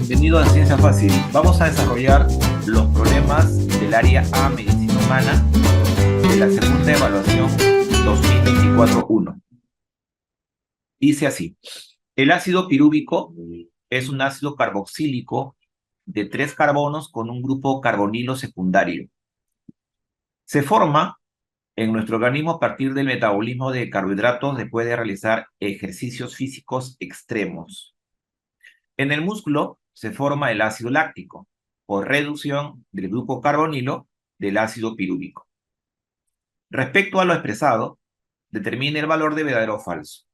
bienvenido a Ciencia Fácil. Vamos a desarrollar los problemas del área A, Medicina Humana, de la segunda evaluación 2024-1. Dice así: el ácido pirúvico es un ácido carboxílico de 3 carbonos con un grupo carbonilo secundario. Se forma en nuestro organismo a partir del metabolismo de carbohidratos después de realizar ejercicios físicos extremos. En el músculo se forma el ácido láctico por reducción del grupo carbonilo del ácido pirúvico. Respecto a lo expresado, determine el valor de verdadero o falso.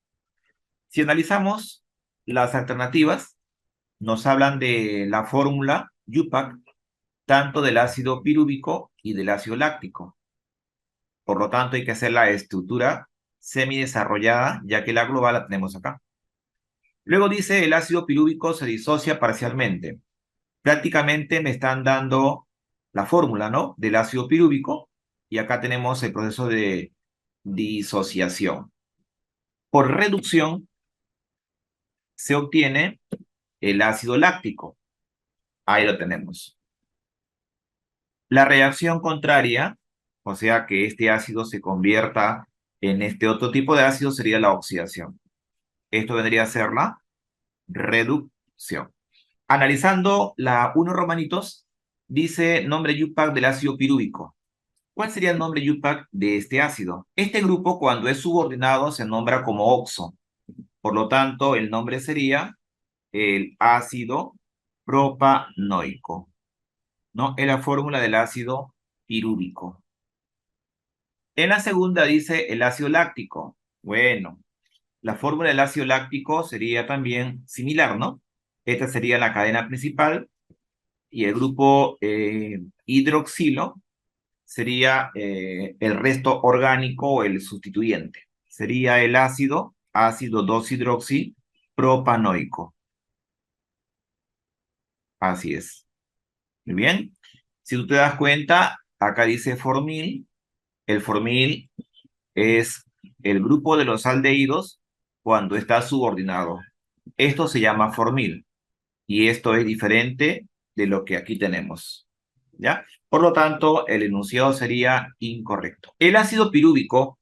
Si analizamos las alternativas, nos hablan de la fórmula UPAC, tanto del ácido pirúvico y del ácido láctico. Por lo tanto, hay que hacer la estructura semidesarrollada, ya que la global la tenemos acá. Luego dice: el ácido pirúvico se disocia parcialmente. Prácticamente me están dando la fórmula, ¿no?, del ácido pirúvico, y acá tenemos el proceso de disociación. Por reducción se obtiene el ácido láctico. Ahí lo tenemos. La reacción contraria, o sea que este ácido se convierta en este otro tipo de ácido, sería la oxidación. Esto vendría a ser la reducción. Analizando la 1 romanitos, dice nombre UPAC del ácido pirúvico. ¿Cuál sería el nombre UPAC de este ácido? Este grupo, cuando es subordinado, se nombra como oxo. Por lo tanto, el nombre sería el ácido propanoico, ¿no? Es la fórmula del ácido pirúvico. En la segunda dice el ácido láctico. Bueno, la fórmula del ácido láctico sería también similar, ¿no? Esta sería la cadena principal y el grupo hidroxilo sería el resto orgánico o el sustituyente. Sería el ácido 2-hidroxipropanoico. Así es. Muy bien. Si tú te das cuenta, acá dice formil. El formil es el grupo de los aldehídos cuando está subordinado. Esto se llama formil. Y esto es diferente de lo que aquí tenemos, ¿ya? Por lo tanto, el enunciado sería incorrecto. El ácido pirúvico,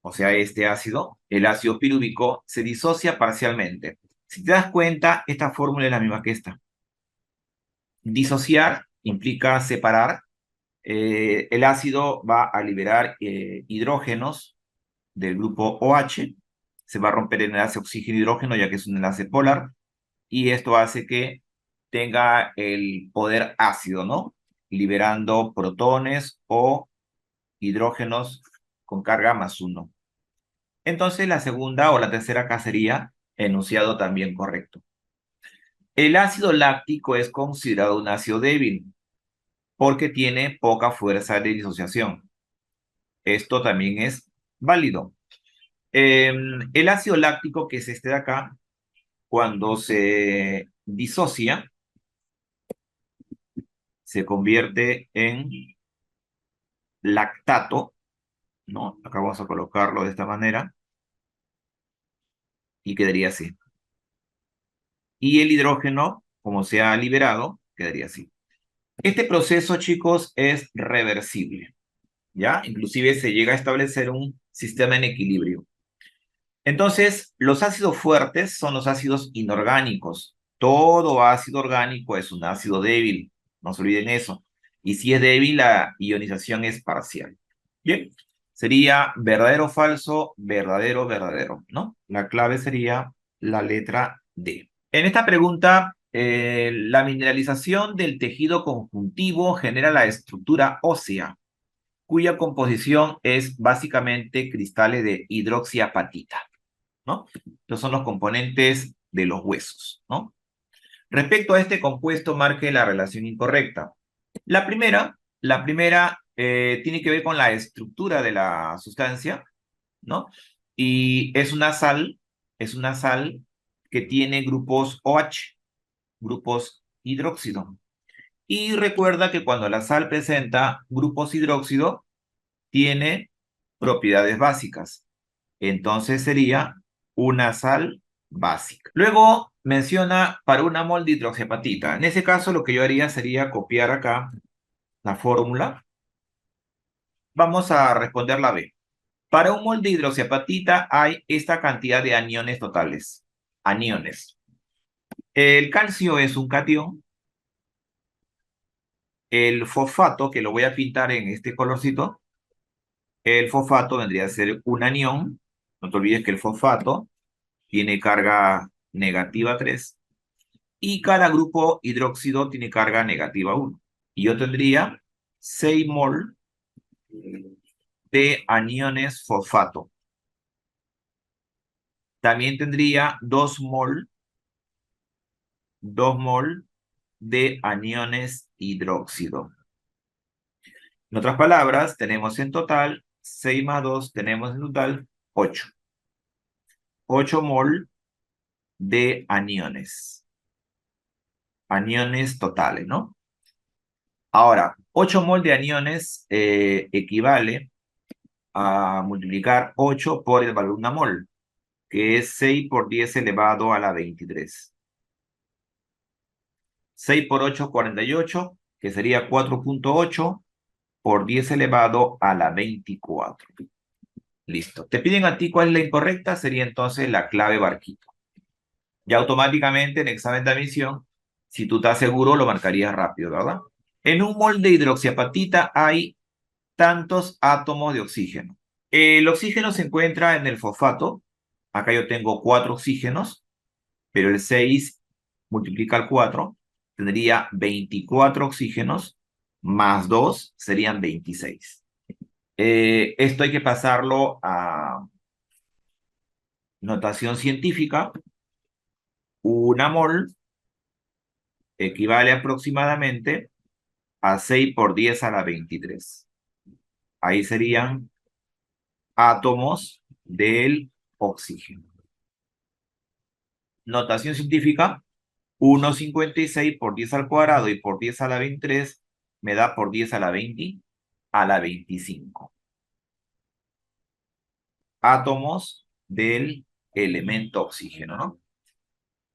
o sea, este ácido, el ácido pirúvico, se disocia parcialmente. Si te das cuenta, esta fórmula es la misma que esta. Disociar implica separar. El ácido va a liberar hidrógenos del grupo OH. Se va a romper el enlace oxígeno-hidrógeno, ya que es un enlace polar. Y esto hace que tenga el poder ácido, ¿no? Liberando protones o hidrógenos con carga +1. Entonces, la segunda o la tercera acá sería enunciado también correcto. El ácido láctico es considerado un ácido débil porque tiene poca fuerza de disociación. Esto también es válido. El ácido láctico, que es este de acá, cuando se disocia, se convierte en lactato, ¿no? Acá vamos a colocarlo de esta manera y quedaría así. Y el hidrógeno, como se ha liberado, quedaría así. Este proceso, chicos, es reversible, ¿ya? Inclusive se llega a establecer un sistema en equilibrio. Entonces, los ácidos fuertes son los ácidos inorgánicos. Todo ácido orgánico es un ácido débil, no se olviden eso. Y si es débil, la ionización es parcial. Bien, sería verdadero, falso, verdadero, verdadero, ¿no? La clave sería la letra D. En esta pregunta, la mineralización del tejido conjuntivo genera la estructura ósea, cuya composición es básicamente cristales de hidroxiapatita, ¿no? Estos son los componentes de los huesos, ¿no? Respecto a este compuesto, marque la relación incorrecta. La primera tiene que ver con la estructura de la sustancia, ¿no? Y es una sal que tiene grupos OH, grupos hidróxido. Y recuerda que cuando la sal presenta grupos hidróxido, tiene propiedades básicas. Entonces sería una sal básica. Luego menciona para una mol de hidroxiapatita. En ese caso, lo que yo haría sería copiar acá la fórmula. Vamos a responder la B. Para un mol de hidroxiapatita hay esta cantidad de aniones totales. Aniones. El calcio es un cation. El fosfato, que lo voy a pintar en este colorcito, el fosfato vendría a ser un anión. No te olvides que el fosfato tiene carga negativa 3 y cada grupo hidróxido tiene carga negativa 1. Y yo tendría 6 mol de aniones fosfato. También tendría 2 mol de aniones hidróxido. En otras palabras, tenemos en total 6 más 2, tenemos en total 8. 8 mol de aniones. Aniones totales, ¿no? Ahora, 8 mol de aniones equivale a multiplicar 8 por el valor de una mol, que es 6 por 10 elevado a la 23. 6 por 8, 48, que sería 4.8 por 10 elevado a la 24. Listo. Te piden a ti cuál es la incorrecta, sería entonces la clave barquito. Ya automáticamente en examen de admisión, si tú estás seguro, lo marcarías rápido, ¿verdad? En un mol de hidroxiapatita hay tantos átomos de oxígeno. El oxígeno se encuentra en el fosfato. Acá yo tengo 4 oxígenos, pero el 6 multiplica el 4, tendría 24 oxígenos, más 2 serían 26. Esto hay que pasarlo a notación científica. Una mol equivale aproximadamente a 6 por 10 a la 23. Ahí serían átomos del oxígeno. Notación científica, 1,56 por 10 al cuadrado y por 10 a la 23 me da por 10 a la 20 a la 25. Átomos del elemento oxígeno, ¿no?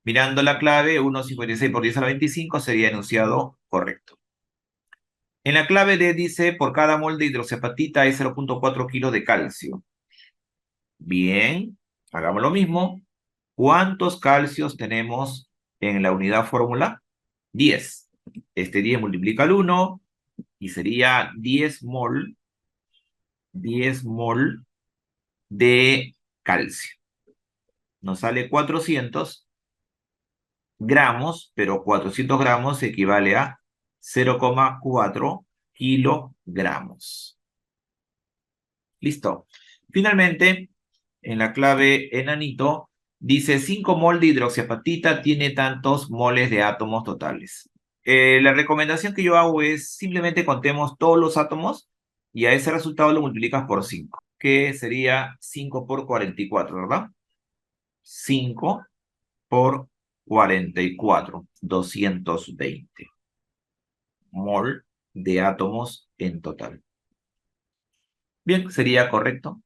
Mirando la clave, 1,56 por 10 a la 25 sería enunciado correcto. En la clave D dice, por cada mol de hidroxiapatita hay 0.4 kilos de calcio. Bien, hagamos lo mismo. ¿Cuántos calcios tenemos en la unidad fórmula? 10. Este 10 multiplica el 1 y sería 10 mol de calcio. Nos sale 400 gramos, pero 400 gramos equivale a 0,4 kilogramos. Listo. Finalmente, en la clave enanito, dice 5 mol de hidroxiapatita tiene tantos moles de átomos totales. La recomendación que yo hago es simplemente contemos todos los átomos y a ese resultado lo multiplicas por 5, que sería 5 por 44, ¿verdad? 5 por 44, 220 mol de átomos en total. Bien, sería correcto.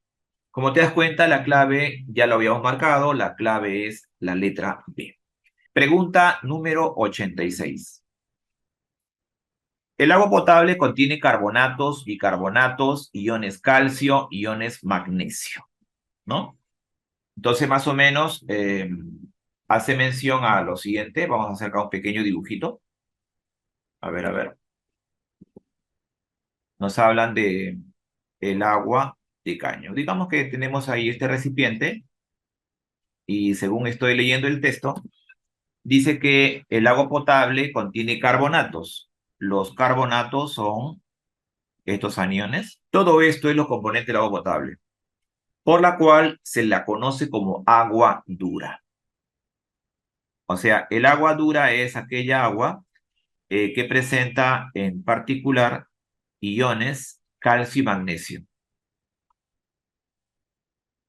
Como te das cuenta, la clave ya lo habíamos marcado, la clave es la letra B. Pregunta número 86. El agua potable contiene carbonatos, bicarbonatos, iones calcio, iones magnesio, ¿no? Entonces, más o menos, hace mención a lo siguiente. Vamos a hacer acá un pequeño dibujito. A ver, a ver. Nos hablan de el agua de caño. Digamos que tenemos ahí este recipiente y según estoy leyendo el texto, dice que el agua potable contiene carbonatos. Los carbonatos son estos aniones. Todo esto es los componentes del agua potable, por la cual se la conoce como agua dura. O sea, el agua dura es aquella agua que presenta en particular iones calcio y magnesio.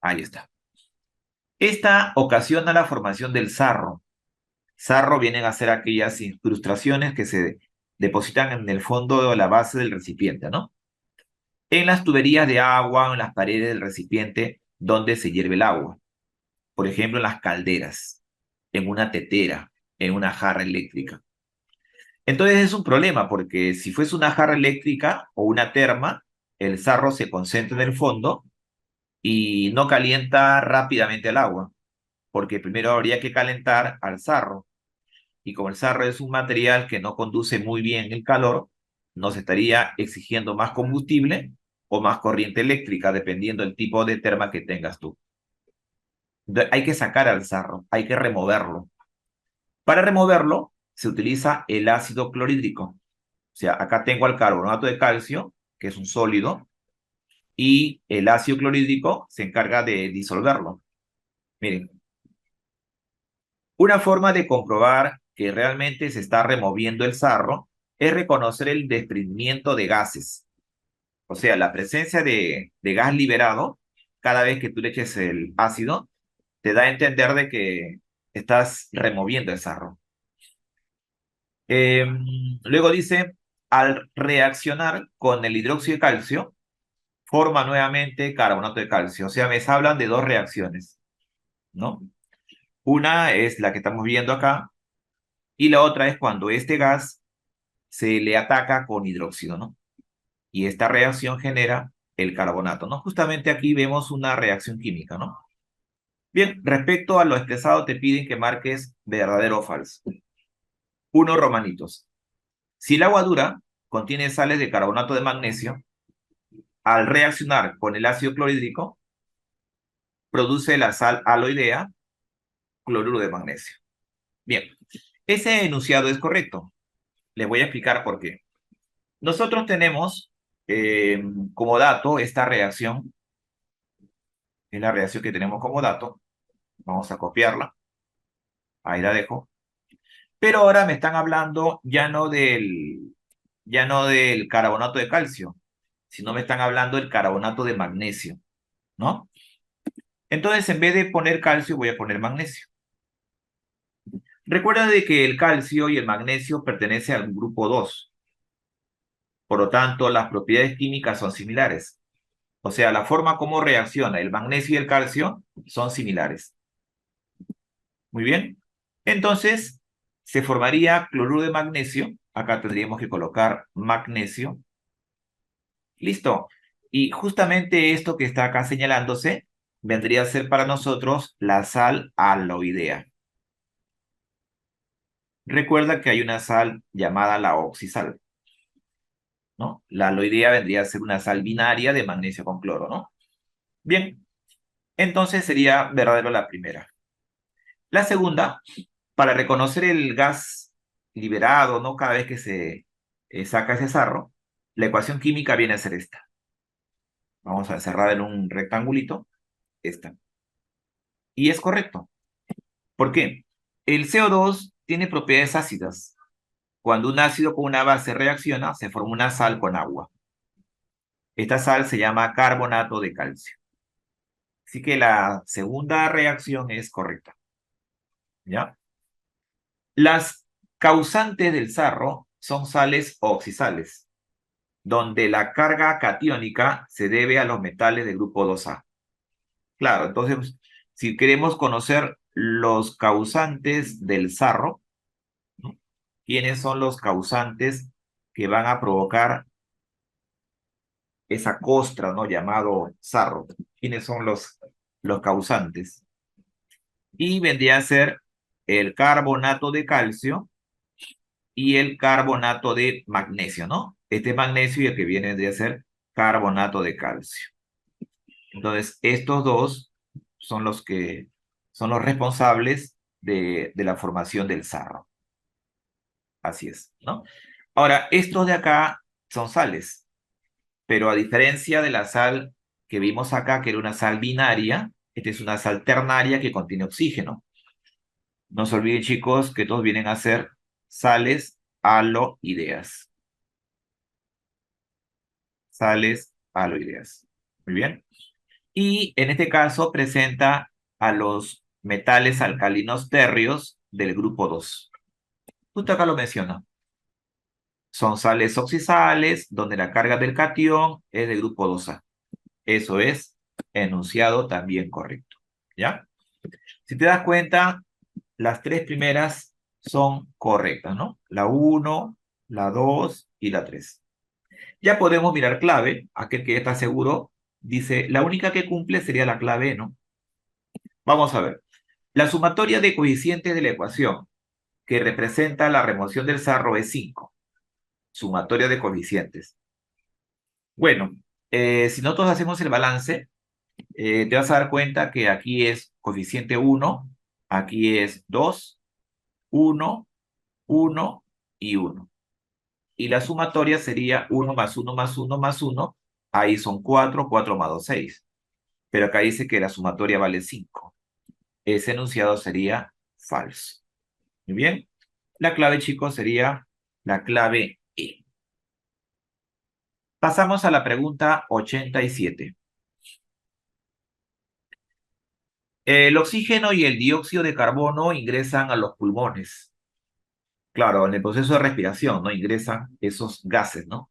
Ahí está. Esta ocasiona la formación del sarro. Sarro vienen a ser aquellas incrustaciones que se depositan en el fondo de la base del recipiente, ¿no? En las tuberías de agua, en las paredes del recipiente donde se hierve el agua. Por ejemplo, en las calderas. en una tetera, en una jarra eléctrica. Entonces es un problema porque si fuese una jarra eléctrica o una terma, el sarro se concentra en el fondo y no calienta rápidamente el agua, porque primero habría que calentar al sarro. Y como el sarro es un material que no conduce muy bien el calor, nos estaría exigiendo más combustible o más corriente eléctrica, dependiendo del tipo de terma que tengas tú. Entonces, hay que sacar al sarro, hay que removerlo. Para removerlo, se utiliza el ácido clorhídrico. O sea, acá tengo el carbonato de calcio, que es un sólido, y el ácido clorhídrico se encarga de disolverlo. Miren, una forma de comprobar que realmente se está removiendo el sarro es reconocer el desprendimiento de gases. O sea, la presencia de gas liberado cada vez que tú le eches el ácido te da a entender de que estás removiendo el sarro. Eh, Luego dice, al reaccionar con el hidróxido de calcio, forma nuevamente carbonato de calcio. O sea, me hablan de dos reacciones, ¿no? Una es la que estamos viendo acá y la otra es cuando este gas se le ataca con hidróxido, ¿no? Y esta reacción genera el carbonato, ¿no? Justamente aquí vemos una reacción química, ¿no? Bien, respecto a lo expresado, te piden que marques verdadero o falso. Uno, romanitos. Si el agua dura contiene sales de carbonato de magnesio, al reaccionar con el ácido clorhídrico, produce la sal aloidea, cloruro de magnesio. Bien, ese enunciado es correcto. Les voy a explicar por qué. Nosotros tenemos como dato esta reacción, es la reacción que tenemos como dato. Vamos a copiarla. Ahí la dejo. Pero ahora me están hablando ya no del carbonato de calcio, sino me están hablando del carbonato de magnesio, ¿no? Entonces, en vez de poner calcio, voy a poner magnesio. Recuerda de que el calcio y el magnesio pertenecen al grupo 2. Por lo tanto, las propiedades químicas son similares. O sea, la forma como reacciona el magnesio y el calcio son similares. Muy bien. Entonces, se formaría cloruro de magnesio. Acá tendríamos que colocar magnesio. Listo. Y justamente esto que está acá señalándose vendría a ser para nosotros la sal aloidea. Recuerda que hay una sal llamada la oxisal, ¿no? La aloidea vendría a ser una sal binaria de magnesio con cloro, ¿no? Bien, entonces sería verdadero la primera. La segunda, para reconocer el gas liberado, ¿no? Cada vez que se saca ese sarro, la ecuación química viene a ser esta. Vamos a encerrar en un rectangulito, esta. Y es correcto. ¿Por qué? El CO2 tiene propiedades ácidas. Cuando un ácido con una base reacciona, se forma una sal con agua. Esta sal se llama carbonato de calcio. Así que la segunda reacción es correcta. ¿Ya? Las causantes del sarro son sales oxisales, donde la carga catiónica se debe a los metales del grupo 2A. Claro, entonces, si queremos conocer los causantes del sarro, ¿no? ¿Quiénes son los causantes que van a provocar esa costra, ¿no? Llamado sarro? ¿Quiénes son los causantes? Y vendría a ser el carbonato de calcio y el carbonato de magnesio, ¿no? Este magnesio y el que viene de ser carbonato de calcio. Entonces, estos dos son los que son los responsables de la formación del sarro. Así es, ¿no? Ahora, estos de acá son sales, pero a diferencia de la sal que vimos acá, que era una sal binaria, esta es una sal ternaria que contiene oxígeno. No se olviden, chicos, que todos vienen a ser sales aloideas. Sales aloideas. Muy bien. Y en este caso presenta a los metales alcalinos térreos del grupo 2. Justo acá lo menciona. Son sales oxisales donde la carga del catión es del grupo 2A. Eso es enunciado también correcto. ¿Ya? Si te das cuenta, las tres primeras son correctas, ¿no? La 1, la 2 y la 3. Ya podemos mirar clave, aquel que ya está seguro, dice, la única que cumple sería la clave, ¿no? Vamos a ver. La sumatoria de coeficientes de la ecuación que representa la remoción del sarro es 5. Sumatoria de coeficientes. Bueno, si nosotros hacemos el balance, te vas a dar cuenta que aquí es coeficiente 1, aquí es 2, 1, 1 y 1. Y la sumatoria sería 1 más 1 más 1 más 1. Ahí son 4, 4 más 2, 6. Pero acá dice que la sumatoria vale 5. Ese enunciado sería falso. Muy bien. La clave, chicos, sería la clave E. Pasamos a la pregunta 87. El oxígeno y el dióxido de carbono ingresan a los pulmones. Claro, en el proceso de respiración, ¿no? Ingresan esos gases, ¿no?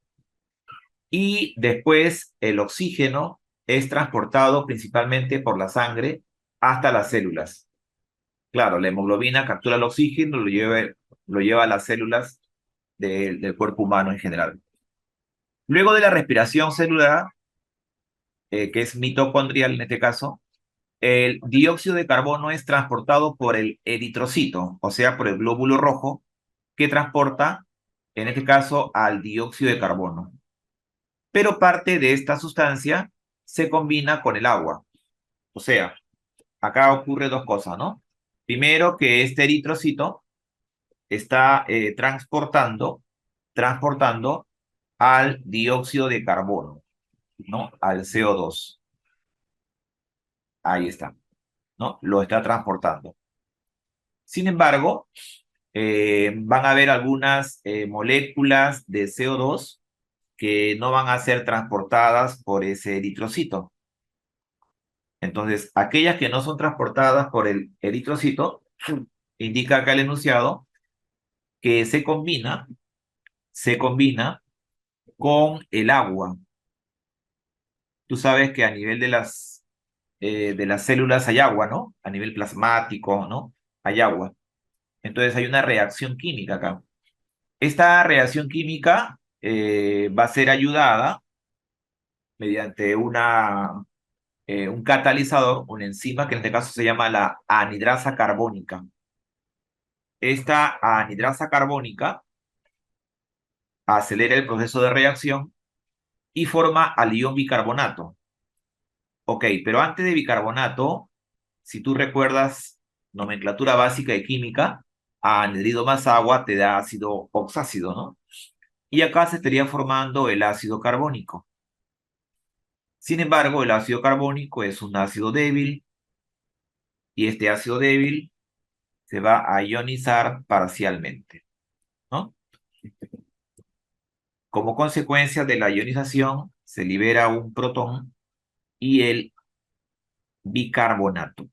Y después el oxígeno es transportado principalmente por la sangre hasta las células. Claro, la hemoglobina captura el oxígeno, lo lleva a las células del cuerpo humano en general. Luego de la respiración celular, que es mitocondrial en este caso, el dióxido de carbono es transportado por el eritrocito, o sea, por el glóbulo rojo, que transporta, en este caso, al dióxido de carbono. Pero parte de esta sustancia se combina con el agua. O sea, acá ocurre dos cosas, ¿no? Primero, que este eritrocito está transportando al dióxido de carbono, ¿no? Al CO2. Ahí está, ¿no? Lo está transportando. Sin embargo, van a haber algunas moléculas de CO2 que no van a ser transportadas por ese eritrocito. Entonces, aquellas que no son transportadas por el eritrocito, indica acá el enunciado que se combina con el agua. Tú sabes que a nivel de las células hay agua, ¿no? A nivel plasmático, ¿no? Hay agua. Entonces hay una reacción química acá. Esta reacción química va a ser ayudada mediante un catalizador, una enzima que en este caso se llama la anhidrasa carbónica. Esta anhidrasa carbónica acelera el proceso de reacción y forma al ion bicarbonato. Ok, pero antes de bicarbonato, si tú recuerdas nomenclatura básica de química, anhidro más agua te da ácido oxácido, ¿no? Y acá se estaría formando el ácido carbónico. Sin embargo, el ácido carbónico es un ácido débil y este ácido débil se va a ionizar parcialmente, ¿no? Como consecuencia de la ionización, se libera un protón y el bicarbonato.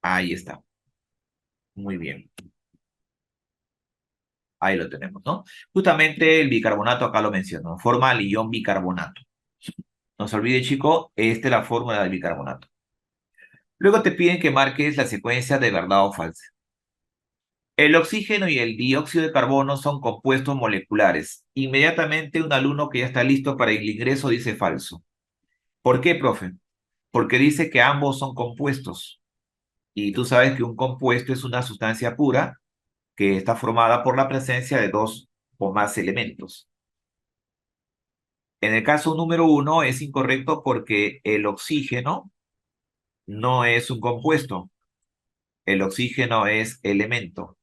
Ahí está. Muy bien. Ahí lo tenemos, ¿no? Justamente el bicarbonato acá lo menciono. Forma el ion bicarbonato. No se olvide, chico, esta es la fórmula del bicarbonato. Luego te piden que marques la secuencia de verdad o falsa. El oxígeno y el dióxido de carbono son compuestos moleculares. Inmediatamente un alumno que ya está listo para el ingreso dice falso. ¿Por qué, profe? Porque dice que ambos son compuestos. Y tú sabes que un compuesto es una sustancia pura que está formada por la presencia de dos o más elementos. En el caso número 1 es incorrecto porque el oxígeno no es un compuesto. El oxígeno es elemento.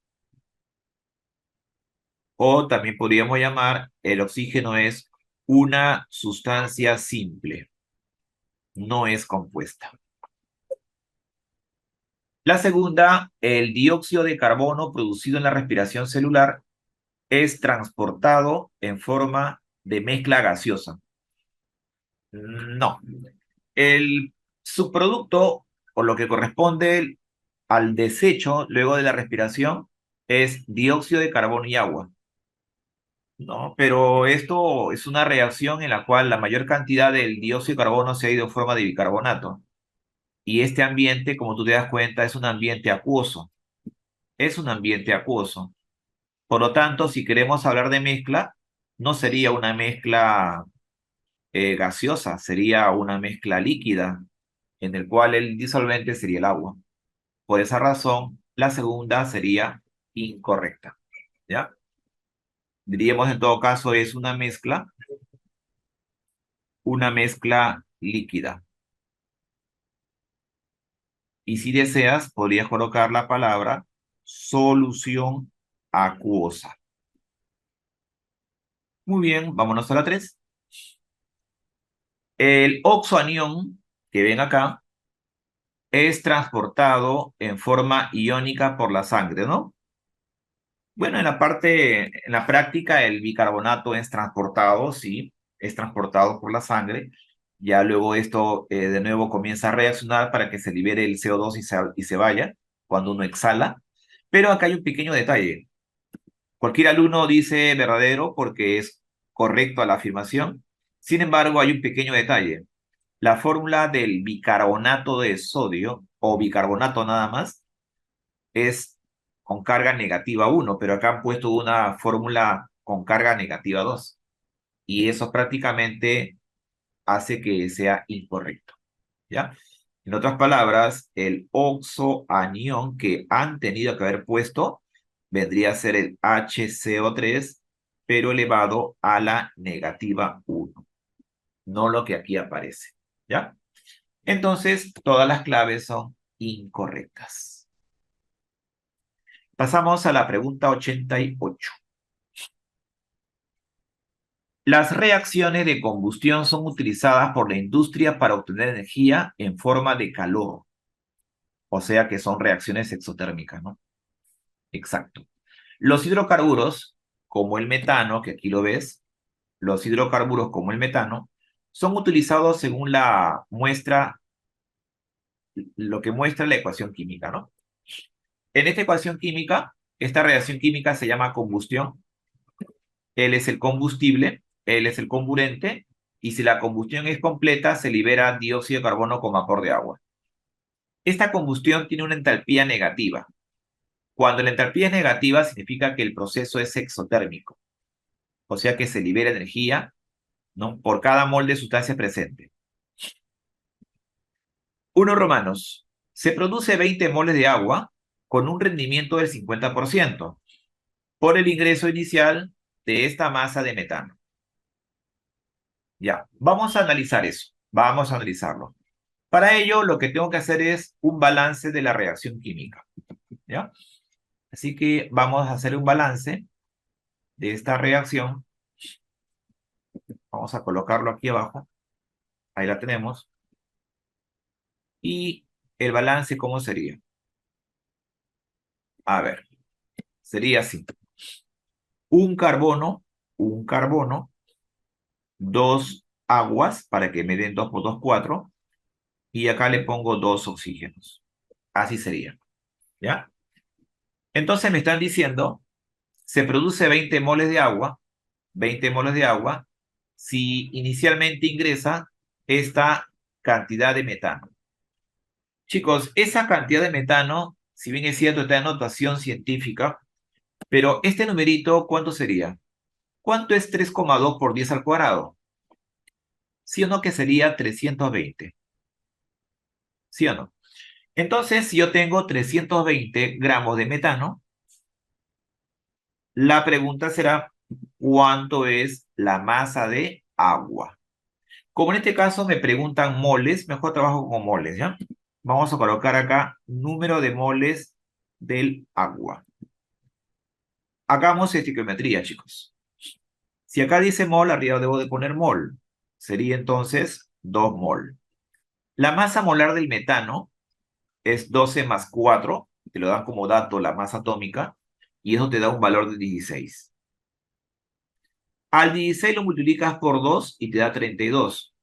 O también podríamos llamar el oxígeno es una sustancia simple. No es compuesta. La segunda, el dióxido de carbono producido en la respiración celular es transportado en forma de mezcla gaseosa. No. El subproducto, o lo que corresponde al desecho luego de la respiración, es dióxido de carbono y agua. No, pero esto es una reacción en la cual la mayor cantidad del dióxido de carbono se ha ido en forma de bicarbonato. Y este ambiente, como tú te das cuenta, es un ambiente acuoso. es un ambiente acuoso. Por lo tanto, si queremos hablar de mezcla, no sería una mezcla gaseosa, sería una mezcla líquida, en el cual el disolvente sería el agua. Por esa razón, la segunda sería incorrecta, ¿ya? Diríamos en todo caso es una mezcla líquida. Y si deseas, podrías colocar la palabra solución acuosa. Muy bien, vámonos a la 3. El oxoanión, que ven acá, es transportado en forma iónica por la sangre, ¿no? Bueno, en la práctica, el bicarbonato es transportado, sí, es transportado por la sangre. Ya luego esto de nuevo comienza a reaccionar para que se libere el CO2 y se vaya cuando uno exhala. Pero acá hay un pequeño detalle. Cualquier alumno dice verdadero porque es correcto a la afirmación. Sin embargo, hay un pequeño detalle. La fórmula del bicarbonato de sodio o bicarbonato nada más es con carga negativa 1, pero acá han puesto una fórmula con carga negativa 2. Y eso prácticamente hace que sea incorrecto, ¿ya? En otras palabras, el oxoanión que han tenido que haber puesto vendría a ser el HCO3, pero elevado a la negativa 1, no lo que aquí aparece, ¿ya? Entonces, todas las claves son incorrectas. Pasamos a la pregunta 88. Las reacciones de combustión son utilizadas por la industria para obtener energía en forma de calor. O sea que son reacciones exotérmicas, ¿no? Exacto. Los hidrocarburos, como el metano, que aquí lo ves, los hidrocarburos como el metano, son utilizados según lo que muestra la ecuación química, ¿no? En esta ecuación química, esta reacción química se llama combustión. Él es el combustible, él es el comburente, y si la combustión es completa, se libera dióxido de carbono con vapor de agua. Esta combustión tiene una entalpía negativa. Cuando la entalpía es negativa, significa que el proceso es exotérmico, o sea que se libera energía, ¿no?, por cada mol de sustancia presente. 1 romanos. Se produce 20 moles de agua con un rendimiento del 50% por el ingreso inicial de esta masa de metano. Ya, vamos a analizar eso. Vamos a analizarlo. Para ello, lo que tengo que hacer es un balance de la reacción química, ¿ya? Así que vamos a hacer un balance de esta reacción. Vamos a colocarlo aquí abajo. Ahí la tenemos. Y el balance, ¿cómo sería? A ver, sería así. Un carbono, dos aguas, para que me den 2 por 2, 4. Y acá le pongo 2 oxígenos. Así sería, ¿ya? Entonces me están diciendo, se produce 20 moles de agua, 20 moles de agua, si inicialmente ingresa esta cantidad de metano. Chicos, esa cantidad de metano, si bien es cierto, está en notación científica, pero este numerito, ¿cuánto sería? ¿Cuánto es 3,2 por 10 al cuadrado? ¿Sí o no que sería 320? ¿Sí o no? Entonces, si yo tengo 320 gramos de metano, la pregunta será, ¿cuánto es la masa de agua? Como en este caso me preguntan moles, mejor trabajo con moles, ¿ya? Vamos a colocar acá número de moles del agua. Hagamos estequiometría, chicos. Si acá dice mol, arriba debo de poner mol. Sería entonces 2 mol. La masa molar del metano es 12 más 4. Te lo dan como dato la masa atómica. Y eso te da un valor de 16. Al 16 lo multiplicas por 2 y te da 32.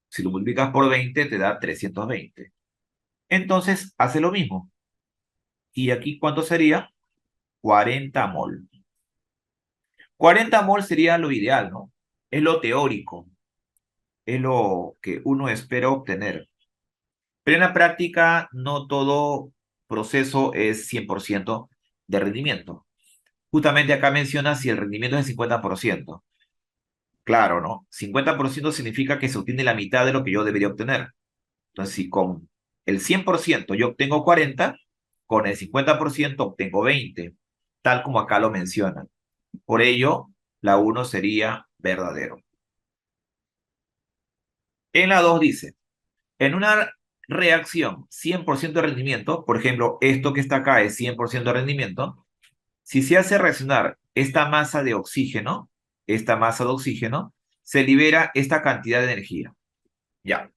Si lo multiplicas por 20 te da 320. Entonces hace lo mismo. ¿Y aquí cuánto sería? 40 mol. 40 mol sería lo ideal, ¿no? Es lo teórico. Es lo que uno espera obtener. Pero en la práctica no todo proceso es 100%. de rendimiento. Justamente acá menciona si el rendimiento es el 50%. Claro, ¿no? 50% significa que se obtiene la mitad de lo que yo debería obtener. Entonces, si con el 100% yo obtengo 40, con el 50% obtengo 20, tal como acá lo menciona. Por ello, la uno sería verdadero. En la 2 dice, en una reacción 100% de rendimiento, por ejemplo, esto que está acá es 100% de rendimiento, si se hace reaccionar esta masa de oxígeno, se libera esta cantidad de energía. Ya.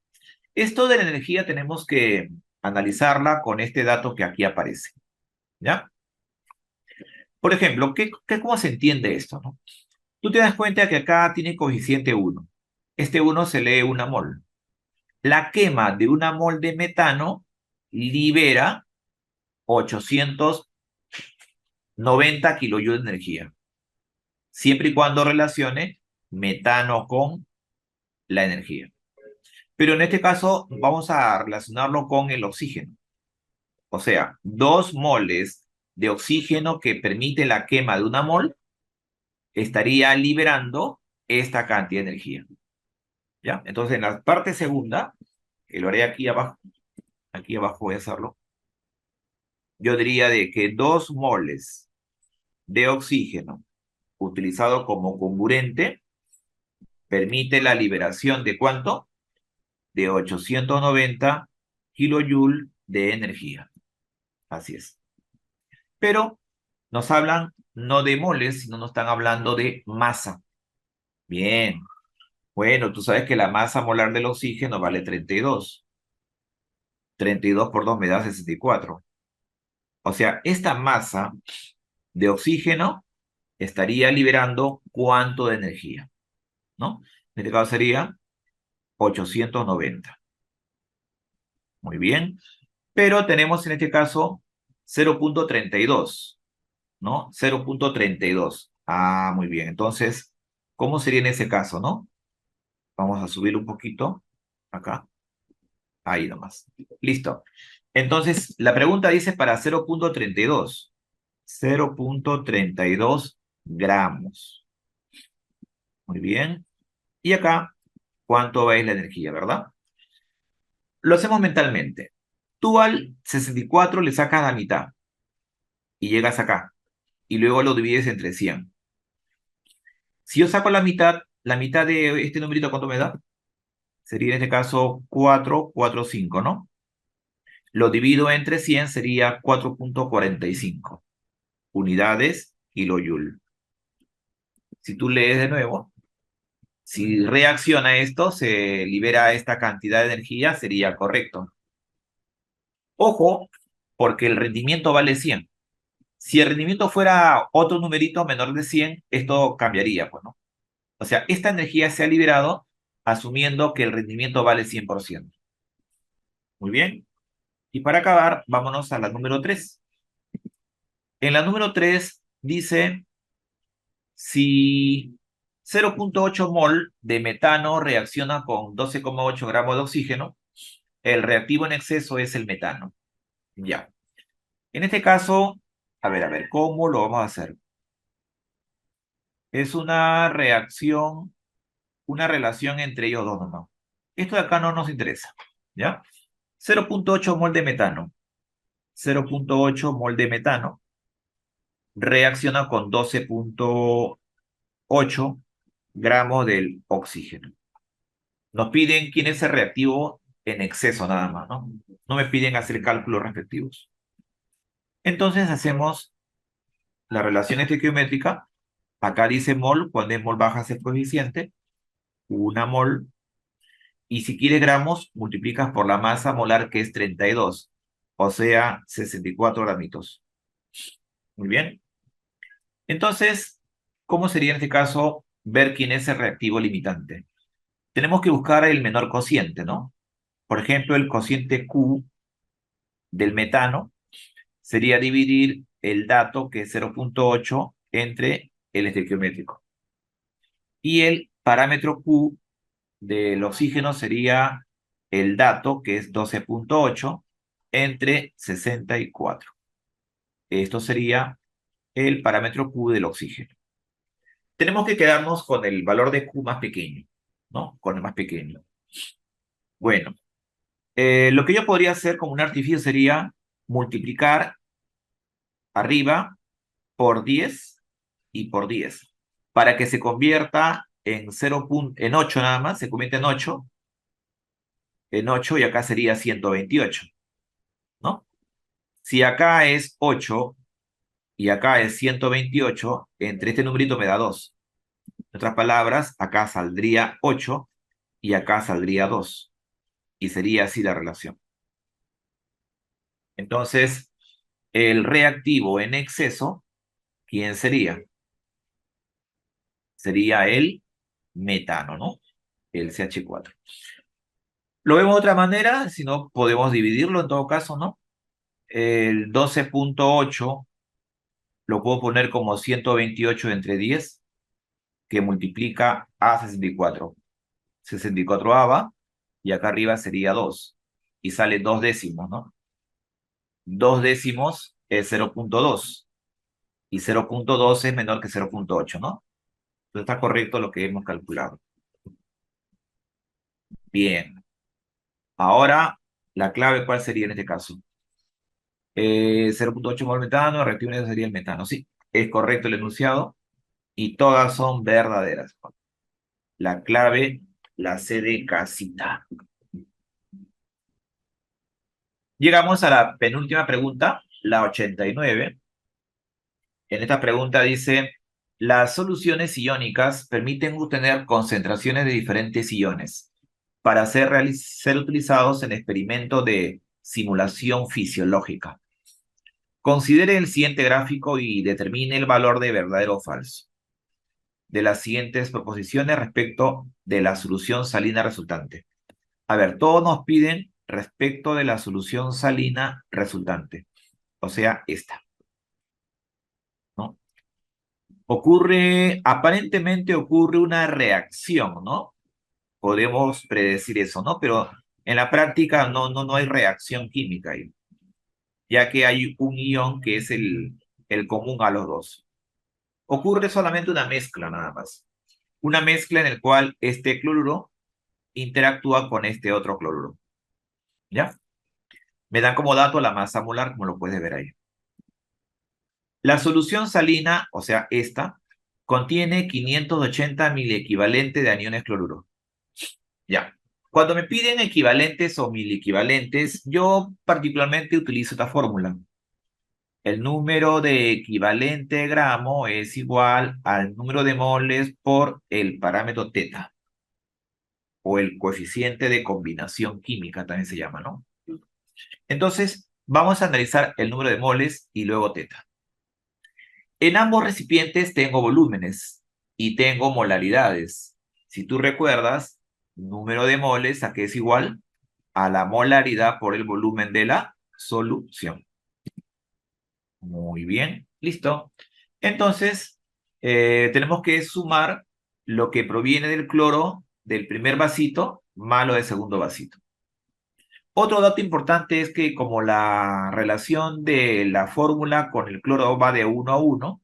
Esto de la energía tenemos que analizarla con este dato que aquí aparece. ¿Ya? Por ejemplo, ¿cómo se entiende esto, no? Tú te das cuenta que acá tiene coeficiente 1. Este 1 se lee una mol. La quema de una mol de metano libera 890 kilojoules de energía, siempre y cuando relacione metano con la energía. Pero en este caso vamos a relacionarlo con el oxígeno. O sea, 2 moles de oxígeno que permite la quema de una mol estaría liberando esta cantidad de energía. ¿Ya? Entonces, en la parte segunda, que lo haré aquí abajo voy a hacerlo, yo diría de que 2 moles de oxígeno utilizado como comburente permite la liberación de ¿cuánto? De 890 kilojoules de energía. Así es. Pero nos hablan no de moles, sino nos están hablando de masa. Bien. Bueno, tú sabes que la masa molar del oxígeno vale 32. 32 por 2 me da 64. O sea, esta masa de oxígeno estaría liberando ¿cuánto de energía? ¿No? En este caso sería 890. Muy bien. Pero tenemos en este caso 0,32, ¿no? 0,32. Ah, muy bien. Entonces, ¿cómo sería en ese caso, no? Vamos a subir un poquito. Acá. Ahí nomás. Listo. Entonces, la pregunta dice para 0,32. 0,32 gramos. Muy bien. Y acá, ¿cuánto es la energía, verdad? Lo hacemos mentalmente. Tú al 64 le sacas la mitad y llegas acá. Y luego lo divides entre 100. Si yo saco la mitad de este numerito, ¿cuánto me da? Sería en este caso 445, ¿no? Lo divido entre 100, sería 4,45 unidades kilojoule. Si tú lees de nuevo, si reacciona esto, se libera esta cantidad de energía, sería correcto. Ojo, porque el rendimiento vale 100. Si el rendimiento fuera otro numerito menor de 100, esto cambiaría, pues, ¿no? O sea, esta energía se ha liberado asumiendo que el rendimiento vale 100%. Muy bien. Y para acabar, vámonos a la número 3. En la número 3 dice, si 0,8 mol de metano reacciona con 12,8 gramos de oxígeno, el reactivo en exceso es el metano. Ya. En este caso, a ver, ¿cómo lo vamos a hacer? Es una reacción, una relación entre ellos dos nomás. Esto de acá no nos interesa, ¿ya? 0,8 mol de metano. 0,8 mol de metano reacciona con 12,8 gramos del oxígeno. Nos piden quién es el reactivo en exceso nada más, ¿no? No me piden hacer cálculos respectivos. Entonces hacemos la relación estequiométrica. Acá dice mol, cuando es mol bajas el coeficiente, una mol. Y si quieres gramos, multiplicas por la masa molar que es 32, o sea, 64 gramitos. Muy bien. Entonces, ¿cómo sería en este caso ver quién es el reactivo limitante? Tenemos que buscar el menor cociente, ¿no? Por ejemplo, el cociente Q del metano sería dividir el dato, que es 0,8, entre el estequiométrico. Y el parámetro Q del oxígeno sería el dato, que es 12,8, entre 64. Esto sería el parámetro Q del oxígeno. Tenemos que quedarnos con el valor de Q más pequeño, ¿no? Con el más pequeño. Bueno, lo que yo podría hacer como un artificio sería multiplicar arriba por 10 y por 10 para que se convierta en 0. En 8 nada más, se convierte en 8 y acá sería 128, ¿no? Si acá es 8 y acá es 128, entre este numerito me da 2. En otras palabras, acá saldría 8 y acá saldría 2. Y sería así la relación. Entonces, el reactivo en exceso, ¿quién sería? Sería el metano, ¿no? El CH4. Lo vemos de otra manera, si no podemos dividirlo en todo caso, ¿no? El 12.8 lo puedo poner como 128 entre 10, que multiplica a 64. 64 ava, y acá arriba sería 2. Y sale 2 décimos, ¿no? 2 décimos es 0.2. Y 0.2 es menor que 0.8, ¿no? Entonces está correcto lo que hemos calculado. Bien. Ahora, la clave, ¿cuál sería en este caso? 0.8 mol metano, reactivo negro sería el metano. Sí, es correcto el enunciado y todas son verdaderas. La clave, la C de casita. Llegamos a la penúltima pregunta, la 89. En esta pregunta dice, las soluciones iónicas permiten obtener concentraciones de diferentes iones para ser utilizados en experimentos de simulación fisiológica. Considere el siguiente gráfico y determine el valor de verdadero o falso de las siguientes proposiciones respecto de la solución salina resultante. A ver, todos nos piden respecto de la solución salina resultante, o sea, esta, ¿no? Aparentemente ocurre una reacción, ¿no? Podemos predecir eso, ¿no? Pero en la práctica no hay reacción química ahí, ya que hay un ion que es el común a los dos. Ocurre solamente una mezcla nada más. Una mezcla en el cual este cloruro interactúa con este otro cloruro. ¿Ya? Me dan como dato la masa molar, como lo puedes ver ahí. La solución salina, o sea, esta, contiene 580 miliequivalente de aniones cloruro. Ya. Cuando me piden equivalentes o miliequivalentes, yo particularmente utilizo esta fórmula. El número de equivalente gramo es igual al número de moles por el parámetro teta, o el coeficiente de combinación química también se llama, ¿no? Entonces, vamos a analizar el número de moles y luego teta. En ambos recipientes tengo volúmenes y tengo molaridades. Si tú recuerdas, número de moles, ¿a qué es igual? A la molaridad por el volumen de la solución. Muy bien, listo. Entonces, tenemos que sumar lo que proviene del cloro del primer vasito más lo del segundo vasito. Otro dato importante es que como la relación de la fórmula con el cloro va de 1 a 1,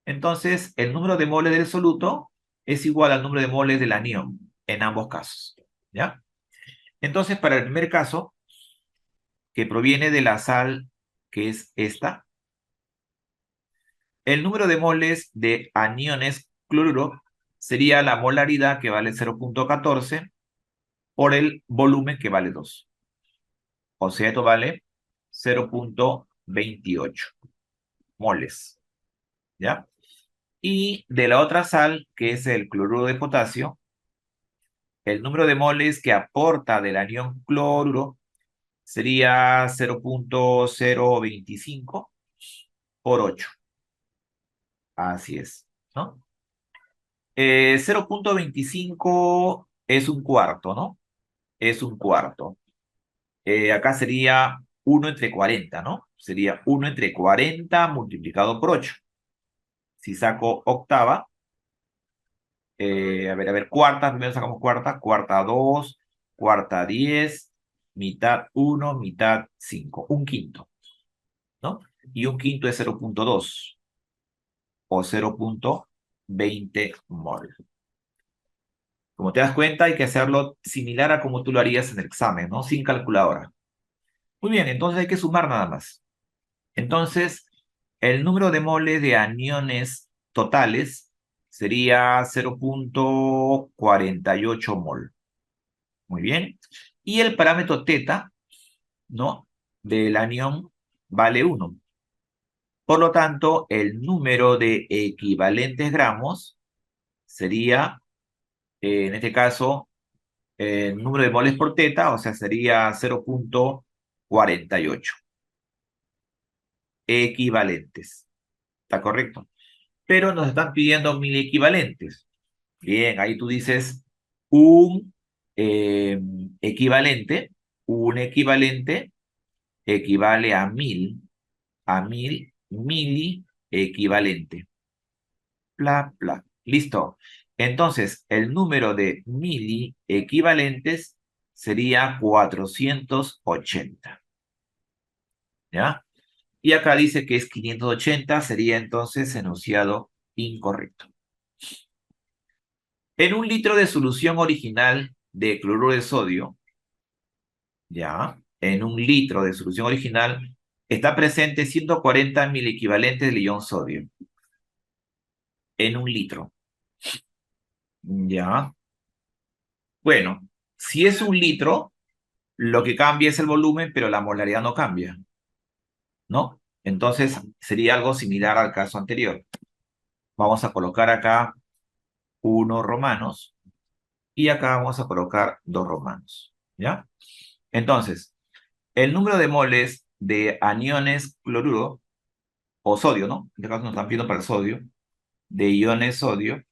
entonces el número de moles del soluto es igual al número de moles del anión en ambos casos, ¿ya? Entonces, para el primer caso, que proviene de la sal, que es esta, el número de moles de aniones cloruro sería la molaridad, que vale 0.14, por el volumen, que vale 2. O sea, esto vale 0.28 moles, ¿ya? Y de la otra sal, que es el cloruro de potasio, el número de moles que aporta del anión cloruro sería 0.025 por 8. Así es, ¿no? 0.25 es un cuarto, ¿no? Es un cuarto. Acá sería 1 entre 40, ¿no? Sería 1 entre 40 multiplicado por 8. Si saco octava, a ver, cuarta, primero sacamos cuarta, cuarta 2, cuarta 10, mitad 1, mitad 5, un quinto, ¿no? y un quinto es 0.2 o 0.20 mol. Como te das cuenta, hay que hacerlo similar a como tú lo harías en el examen, ¿no? Sin calculadora. Muy bien, entonces hay que sumar nada más. Entonces, el número de moles de aniones totales sería 0.48 mol. Muy bien. Y el parámetro teta, ¿no? Del anión vale 1. Por lo tanto, el número de equivalentes gramos sería, en este caso, el número de moles por teta, o sea, sería 0.48 equivalentes. ¿Está correcto? Pero nos están pidiendo 1000 equivalentes. Bien, ahí tú dices un eh, equivalente, un equivalente equivale a 1000 mili equivalente. Bla, bla. Listo. Entonces, el número de mili equivalentes sería 480. ¿Ya? Y acá dice que es 580, sería entonces enunciado incorrecto. En un litro de solución original de cloruro de sodio, ¿ya? En un litro de solución original está presente 140 equivalentes del ion sodio. En un litro, ¿ya? Bueno, si es un litro, lo que cambia es el volumen, pero la molaridad no cambia, ¿no? Entonces sería algo similar al caso anterior. Vamos a colocar acá 1 romanos y acá vamos a colocar 2 romanos, ¿ya? Entonces, el número de moles de aniones cloruro o sodio, ¿no? En este caso nos están pidiendo para el sodio, de iones sodio,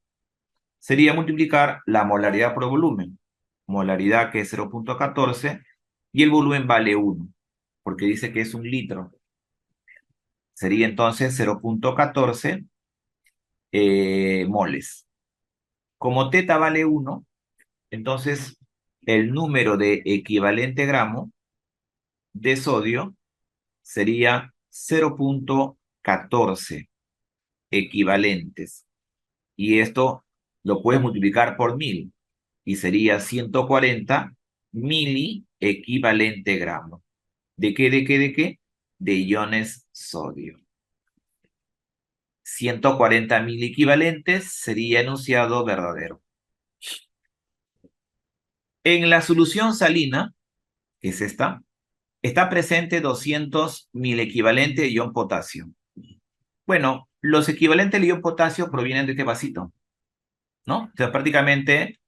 sería multiplicar la molaridad por volumen. Molaridad que es 0.14 y el volumen vale 1, porque dice que es un litro. Sería entonces 0.14 moles. Como teta vale 1, entonces el número de equivalente gramo de sodio sería 0.14 equivalentes. Y esto lo puedes multiplicar por 1000 y sería 140 mili equivalente gramo. ¿De qué, de qué, de qué? De iones sodio. 140 mil equivalentes sería enunciado verdadero. En la solución salina, que es esta, está presente 200 mil equivalente de ion potasio. Bueno, los equivalentes del ion potasio provienen de este vasito, ¿no? O sea, prácticamente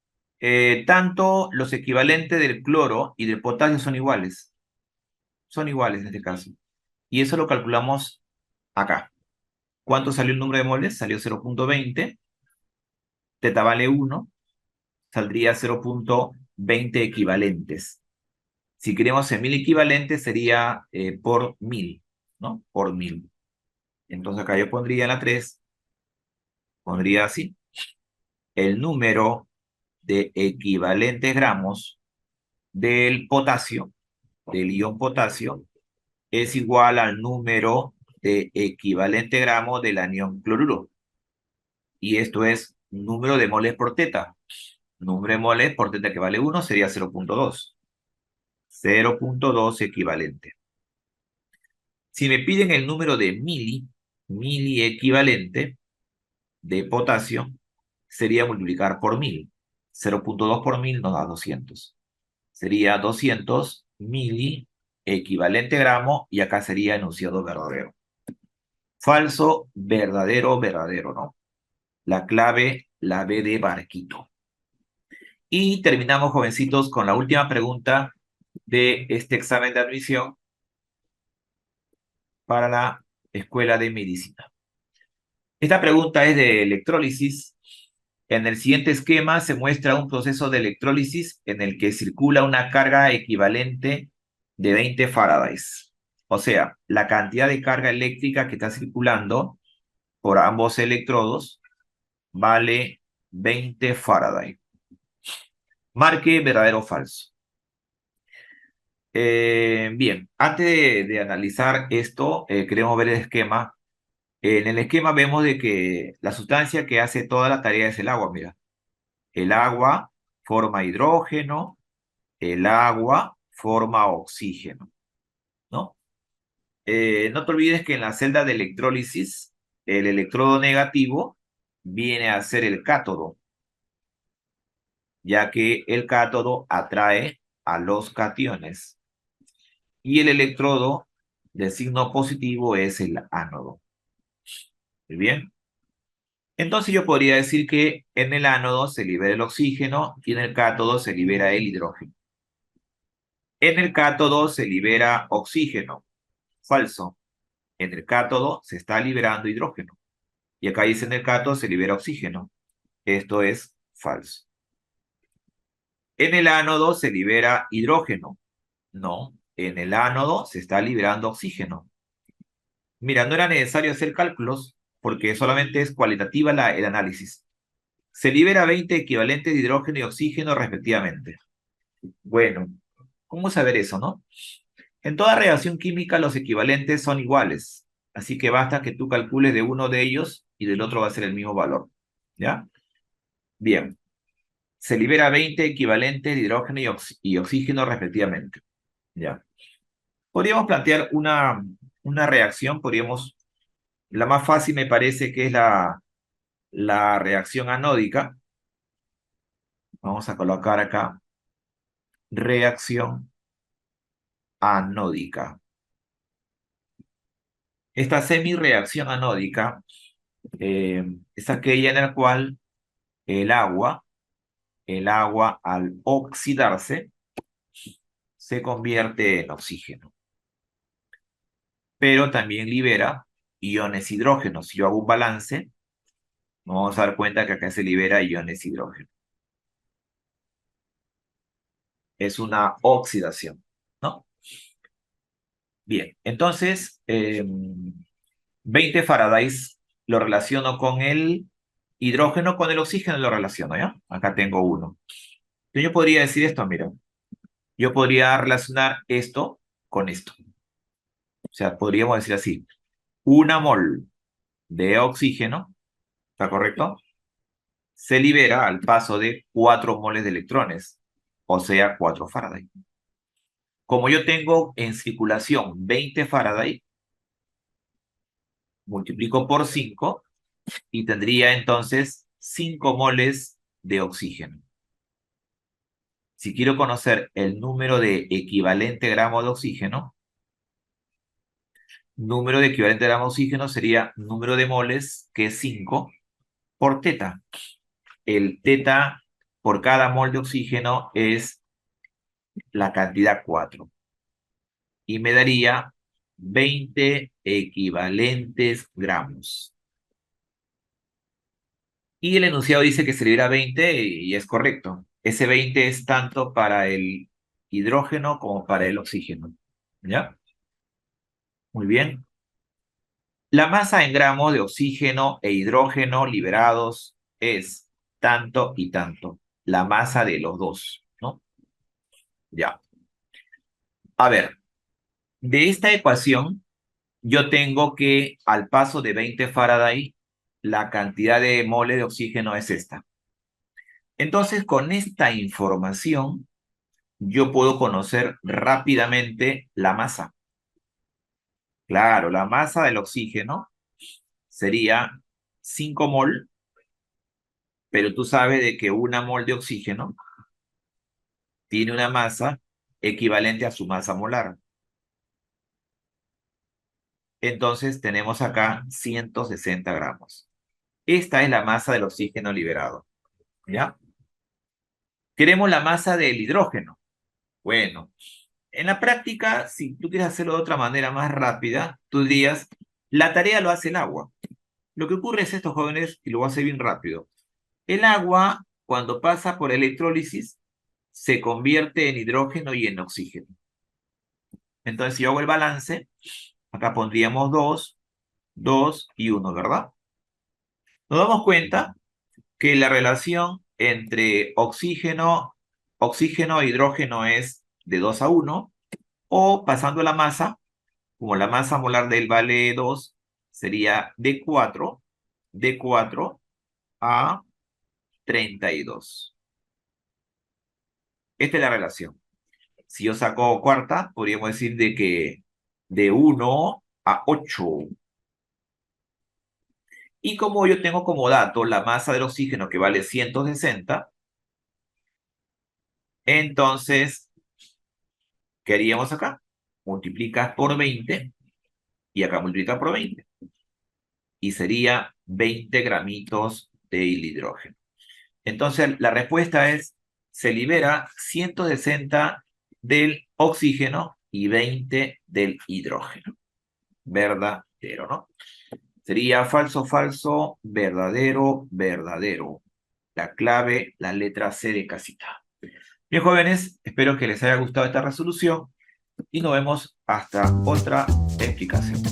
tanto los equivalentes del cloro y del potasio son iguales. Son iguales en este caso. Y eso lo calculamos acá. ¿Cuánto salió el número de moles? Salió 0.20. Teta vale 1. Saldría 0.20 equivalentes. Si queremos en 1000 equivalentes sería por 1000, ¿no? Por 1000. Entonces acá yo pondría la 3, pondría así. El número de equivalentes gramos del potasio, del ion potasio, es igual al número de equivalente gramos del anión cloruro. Y esto es número de moles por teta. Número de moles por teta que vale 1 sería 0.2. 0.2 equivalente. Si me piden el número de mili equivalente de potasio, sería multiplicar por 1000. 0.2 por 1000 nos da 200. Sería 200 mili equivalente gramo y acá sería enunciado verdadero. Falso, verdadero, verdadero, ¿no? La clave, la B de barquito. Y terminamos, jovencitos, con la última pregunta de este examen de admisión para la Escuela de Medicina. Esta pregunta es de electrólisis. En el siguiente esquema se muestra un proceso de electrólisis en el que circula una carga equivalente de 20 faradays. O sea, la cantidad de carga eléctrica que está circulando por ambos electrodos vale 20 faraday. Marque verdadero o falso. Bien, antes de analizar esto, queremos ver el esquema. En el esquema vemos de que la sustancia que hace toda la tarea es el agua, mira. El agua forma hidrógeno, el agua forma oxígeno, ¿no? No te olvides que en la celda de electrólisis, el electrodo negativo viene a ser el cátodo, ya que el cátodo atrae a los cationes y el electrodo de signo positivo es el ánodo. Muy bien. Entonces yo podría decir que en el ánodo se libera el oxígeno y en el cátodo se libera el hidrógeno. En el cátodo se libera oxígeno. Falso. En el cátodo se está liberando hidrógeno. Y acá dice en el cátodo se libera oxígeno. Esto es falso. En el ánodo se libera hidrógeno. No, en el ánodo se está liberando oxígeno. Mira, no era necesario hacer cálculos porque solamente es cualitativa el análisis. Se libera 20 equivalentes de hidrógeno y oxígeno respectivamente. Bueno, ¿cómo saber eso, no? En toda reacción química los equivalentes son iguales, así que basta que tú calcules de uno de ellos y del otro va a ser el mismo valor. ¿Ya? Bien, se libera 20 equivalentes de hidrógeno y oxígeno respectivamente. ¿Ya? Podríamos plantear una reacción, la más fácil me parece que es la reacción anódica. Vamos a colocar acá reacción anódica. Esta semi-reacción anódica es aquella en la cual el agua, el agua al oxidarse se convierte en oxígeno, pero también libera iones hidrógeno. Si yo hago un balance, nos vamos a dar cuenta que acá se libera iones hidrógeno. Es una oxidación, ¿no? Bien, entonces, 20 Faradays lo relaciono con el hidrógeno, con el oxígeno lo relaciono, ¿ya? Acá tengo uno. Yo podría decir esto, mira. Yo podría relacionar esto con esto. O sea, podríamos decir así. Una mol de oxígeno, ¿está correcto? Se libera al paso de 4 moles de electrones, o sea, 4 Faraday. Como yo tengo en circulación 20 Faraday, multiplico por 5 y tendría entonces 5 moles de oxígeno. Si quiero conocer el número de equivalente gramo de oxígeno, número de equivalente gramo de oxígeno sería número de moles, que es 5, por teta. El teta por cada mol de oxígeno es la cantidad 4. Y me daría 20 equivalentes gramos. Y el enunciado dice que se libera 20 y es correcto. Ese 20 es tanto para el hidrógeno como para el oxígeno. ¿Ya? Muy bien. La masa en gramos de oxígeno e hidrógeno liberados es tanto y tanto. La masa de los dos, ¿no? Ya. A ver, de esta ecuación, yo tengo que al paso de 20 Faraday, la cantidad de mole de oxígeno es esta. Entonces, con esta información, yo puedo conocer rápidamente la masa. Claro, la masa del oxígeno sería 5 mol, pero tú sabes de que una mol de oxígeno tiene una masa equivalente a su masa molar. Entonces tenemos acá 160 gramos. Esta es la masa del oxígeno liberado. ¿Ya? Queremos la masa del hidrógeno. Bueno, en la práctica, si tú quieres hacerlo de otra manera más rápida, tú dirías, la tarea lo hace el agua. Lo que ocurre es esto, jóvenes, y lo voy a hacer bien rápido. El agua, cuando pasa por electrólisis, se convierte en hidrógeno y en oxígeno. Entonces, si yo hago el balance, acá pondríamos 2, 2 y 1, ¿verdad? Nos damos cuenta que la relación entre oxígeno e hidrógeno es de 2 a 1 O pasando la masa, como la masa molar del vale 2 sería D4 a 32. Esta es la relación. Si yo saco cuarta, podríamos decir de que de 1 a 8. Y como yo tengo como dato la masa del oxígeno que vale 160, entonces, ¿qué haríamos acá? Multiplicas por 20 y acá multiplicas por 20. Y sería 20 gramitos de hidrógeno. Entonces, la respuesta es, se libera 160 del oxígeno y 20 del hidrógeno. Verdadero, ¿no? Sería falso, falso, verdadero, verdadero. La clave, la letra C de casita. Bien, jóvenes, espero que les haya gustado esta resolución y nos vemos hasta otra explicación.